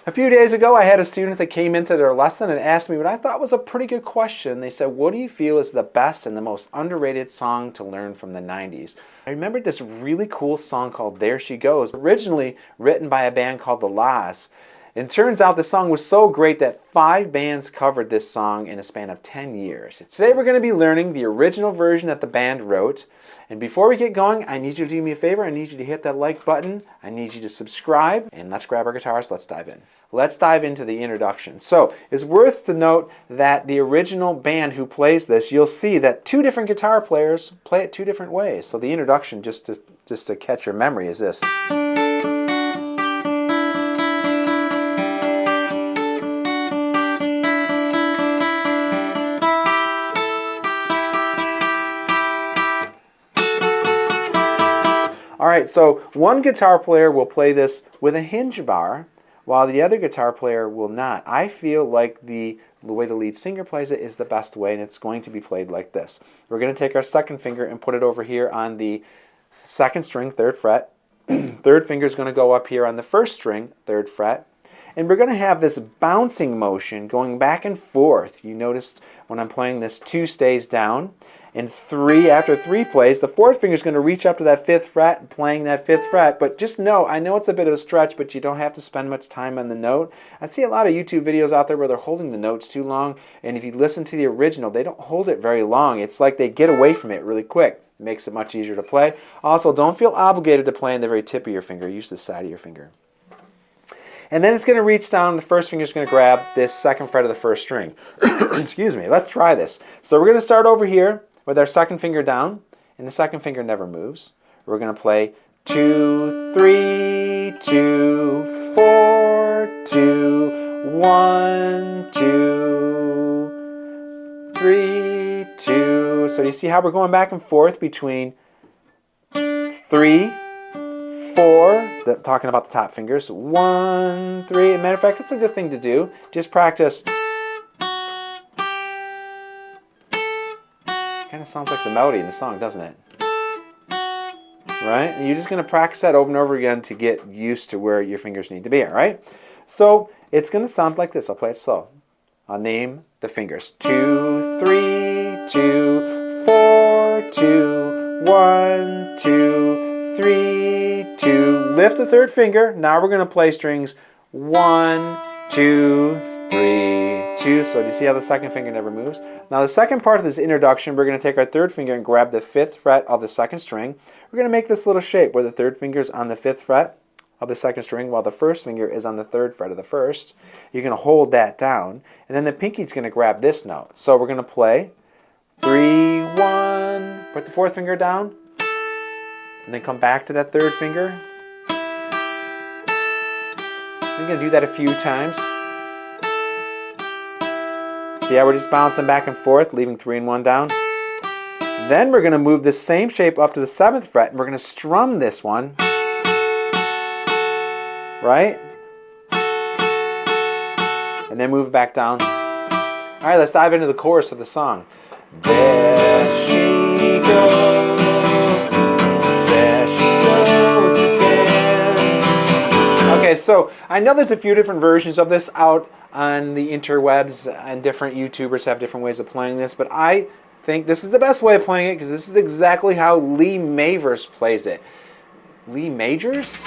A few days ago, I had a student that came into their lesson and asked me what I thought was a pretty good question. They said, what do you feel is the best and the most underrated song to learn from the 90s? I remembered this really cool song called There She Goes, originally written by a band called The La's. And it turns out the song was so great that 5 bands covered this song in a span of 10 years. Today we're going to be learning the original version that the band wrote. And before we get going, I need you to do me a favor. I need you to hit that like button. I need you to subscribe. And let's grab our guitars. Let's dive in. Let's dive into the introduction. So it's worth to note that the original band who plays this, you'll see that 2 different guitar players play it 2 different ways. So the introduction, just to catch your memory, is this. Alright, so one guitar player will play this with a hinge bar, while the other guitar player will not. I feel like the way the lead singer plays it is the best way, and it's going to be played like this. We're going to take our second finger and put it over here on the 2nd string, 3rd fret. 3rd finger is going to go up here on the 1st string, 3rd fret. And we're going to have this bouncing motion going back and forth. You noticed when I'm playing this, 2 stays down. And 3, after 3 plays, the 4th finger is going to reach up to that 5th fret and playing that 5th fret. But just know, I know it's a bit of a stretch, but you don't have to spend much time on the note. I see a lot of YouTube videos out there where they're holding the notes too long. And if you listen to the original, they don't hold it very long. It's like they get away from it really quick. It makes it much easier to play. Also, don't feel obligated to play on the very tip of your finger. Use the side of your finger. And then it's going to reach down, the 1st finger is going to grab this 2nd fret of the 1st string. Excuse me, let's try this. So we're going to start over here with our 2nd finger down, and the 2nd finger never moves. We're going to play 2, 3, 2, 4, 2, 1, 2, 3, 2. So you see how we're going back and forth between 3, 4, talking about the top fingers, 1, 3. As a matter of fact, it's a good thing to do. Just practice. Kind of sounds like the melody in the song, doesn't it? Right? And you're just going to practice that over and over again to get used to where your fingers need to be, all right? So it's going to sound like this. I'll play it slow. I'll name the fingers. 2, 3, 2, 4, 2, 1, 2, 3, 2. Lift the 3rd finger. Now we're going to play strings 1, 2, 3, 2. So do you see how the 2nd finger never moves? Now the second part of this introduction, we're going to take our 3rd finger and grab the 5th fret of the 2nd string. We're going to make this little shape where the 3rd finger is on the 5th fret of the 2nd string while the 1st finger is on the 3rd fret of the 1st. You're going to hold that down, and then the pinky is going to grab this note. So we're going to play 3, 1, put the 4th finger down, and then come back to that 3rd finger. We're going to do that a few times. See how we're just bouncing back and forth, leaving 3 and 1 down? Then we're going to move this same shape up to the 7th fret, and we're going to strum this one. Right? And then move back down. All right, let's dive into the chorus of the song. There she goes. There she goes again. Okay, so I know there's a few different versions of this out on the interwebs, and different YouTubers have different ways of playing this, but I think this is the best way of playing it because this is exactly how Lee Majors plays it. Lee Majors?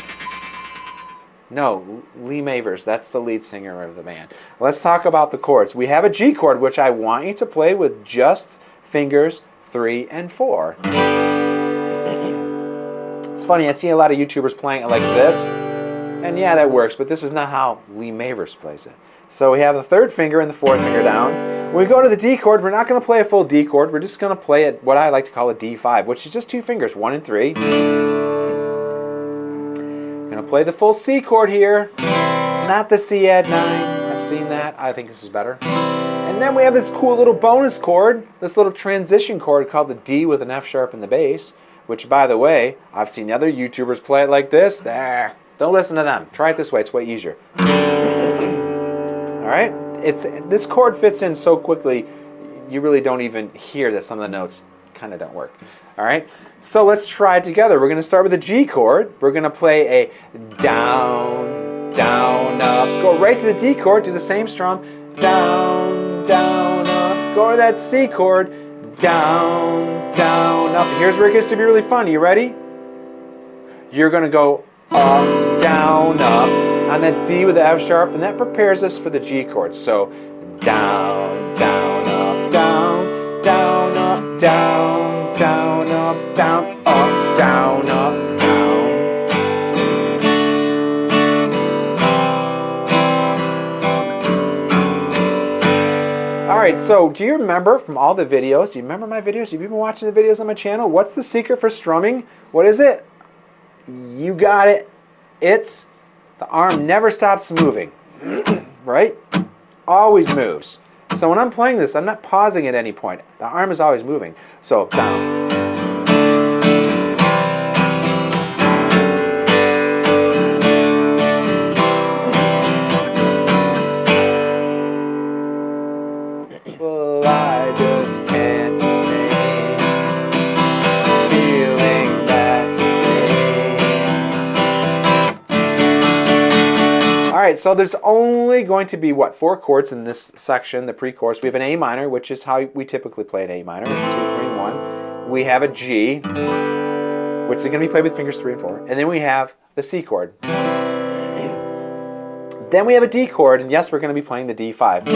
No, Lee Majors. That's the lead singer of the band. Let's talk about the chords. We have a G chord, which I want you to play with just fingers 3 and 4. It's funny, I see a lot of YouTubers playing it like this, and yeah, that works, but this is not how Lee Majors plays it. So we have the 3rd finger and the 4th finger down. When we go to the D chord, we're not going to play a full D chord. We're just going to play what I like to call a D5, which is just 2 fingers, 1 and 3. Going to play the full C chord here, not the C add 9. I've seen that. I think this is better. And then we have this cool little bonus chord, this little transition chord called the D with an F sharp in the bass, which, by the way, I've seen other YouTubers play it like this. Don't listen to them. Try it this way. It's way easier. All right? This chord fits in so quickly, you really don't even hear that some of the notes kind of don't work. All right? So let's try it together. We're going to start with a G chord. We're going to play a down, down, up. Go right to the D chord, do the same strum. Down, down, up. Go to that C chord. Down, down, up. Here's where it gets to be really fun. You ready? You're going to go up, down, up on that D with the F sharp, and that prepares us for the G chord. So down, down, up, down, down, up, down, down, up, down, up, down, up, down. All right, so do you remember from all the videos, do you remember my videos? Have you been watching the videos on my channel? What's the secret for strumming? What is it? You got it. It's the arm never stops moving, right? Always moves. So when I'm playing this, I'm not pausing at any point. The arm is always moving. So down. Well, I just can't change feeling that way. All right, so there's only going to be, what, 4 chords in this section, the pre-chorus. We have an A minor, which is how we typically play an A minor, 2, 3, and 1. We have a G, which is going to be played with fingers 3 and 4. And then we have the C chord. Then we have a D chord, and yes, we're going to be playing the D5.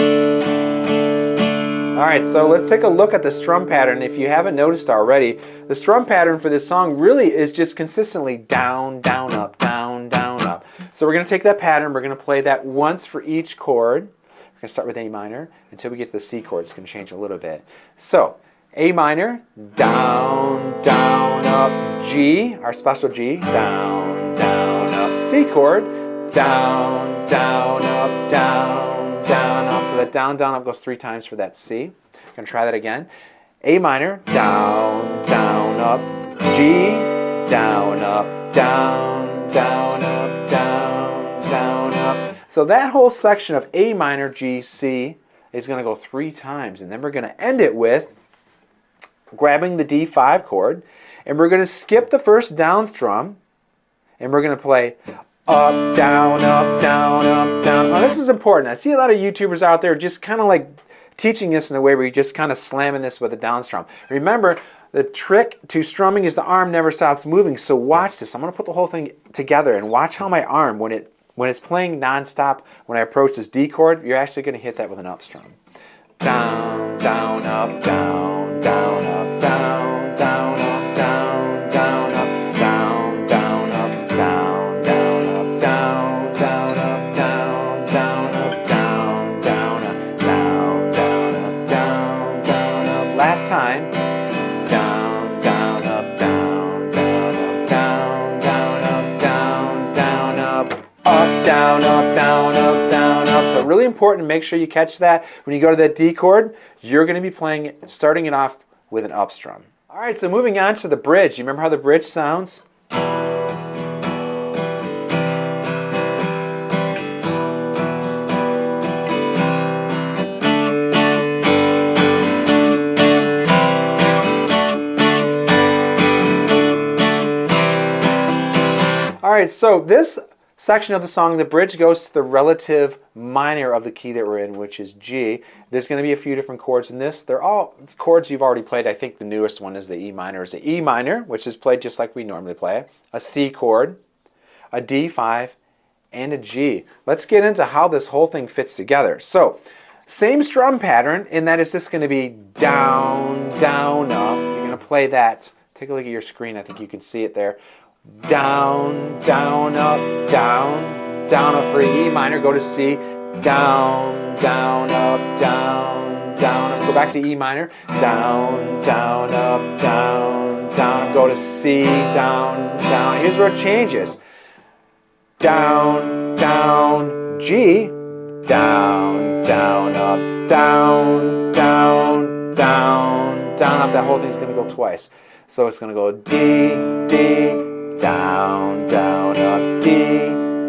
All right, so let's take a look at the strum pattern. If you haven't noticed already, the strum pattern for this song really is just consistently down, down, up, down, down, up. So we're going to take that pattern, we're going to play that once for each chord. We're going to start with A minor until we get to the C chord. It's going to change a little bit. So A minor, down, down, up, G, our special G, down, down, up, C chord, down, down, up, down, down, up. So that down, down, up goes 3 times for that C. I'm going to try that again. A minor, down, down, up, G, down, up, down, down, up, down, down, up. So that whole section of A minor, G, C is going to go 3 times. And then we're going to end it with grabbing the D5 chord, and we're going to skip the first down strum, and we're going to play up, down, up, down, up, down. Now this is important. I see a lot of YouTubers out there just kind of like teaching this in a way where you're just kind of slamming this with a down strum. Remember, the trick to strumming is the arm never stops moving. So watch this. I'm going to put the whole thing together and watch how my arm, when it's playing nonstop, when I approach this D chord, you're actually going to hit that with an up strum. Down, down, up, down, down, up, down, down, up, down, down, up, down, down, up, down, down, up, down, down, up, down, down, up, down, down, up, down, down, up, down, down, up. Last time. Down, down, up, down, down, up, down, down, up, down, down, up, up, down, up, down, up, down, up. So really important, make sure you catch that. When you go to that D chord, you're going to be playing, starting it off with an up strum. All right, so moving on to the bridge. You remember how the bridge sounds? All right, so this section of the song, the bridge goes to the relative minor of the key that we're in, which is G. There's going to be a few different chords in this. They're all chords you've already played. I think the newest one is the E minor. It's the E minor, which is played just like we normally play it, a C chord, a D5, and a G. Let's get into how this whole thing fits together. So, same strum pattern in that it's just going to be down, down, up. You're going to play that. Take a look at your screen. I think you can see it there. Down, down, up, down, down, up for E minor, go to C, down, down, up, down, down, up, go back to E minor, down, down, up, down, down, up, go to C, down, down. Here's where it changes. Down, down, G, down, down, up, down, down, down, down, up. That whole thing's going to go twice. So it's going to go D, D, down, down, up, D,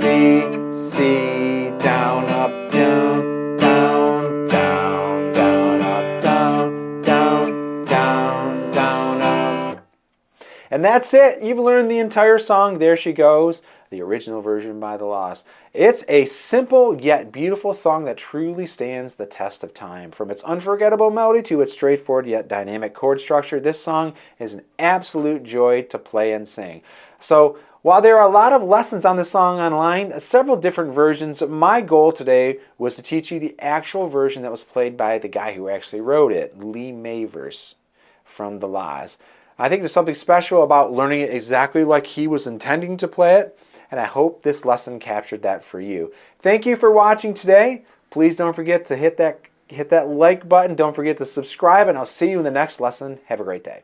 D, C, down, up, down, down, down, down, up, down, down, down, down, up. And And that's it. You've learned the entire song, There She Goes, the original version by The Laws. It's a simple yet beautiful song that truly stands the test of time. From its unforgettable melody to its straightforward yet dynamic chord structure, this song is an absolute joy to play and sing. So, while there are a lot of lessons on this song online, several different versions, my goal today was to teach you the actual version that was played by the guy who actually wrote it, Lee Mavers from The Laws. I think there's something special about learning it exactly like he was intending to play it, and I hope this lesson captured that for you. Thank you for watching today. Please don't forget to hit that like button. Don't forget to subscribe, and I'll see you in the next lesson. Have a great day.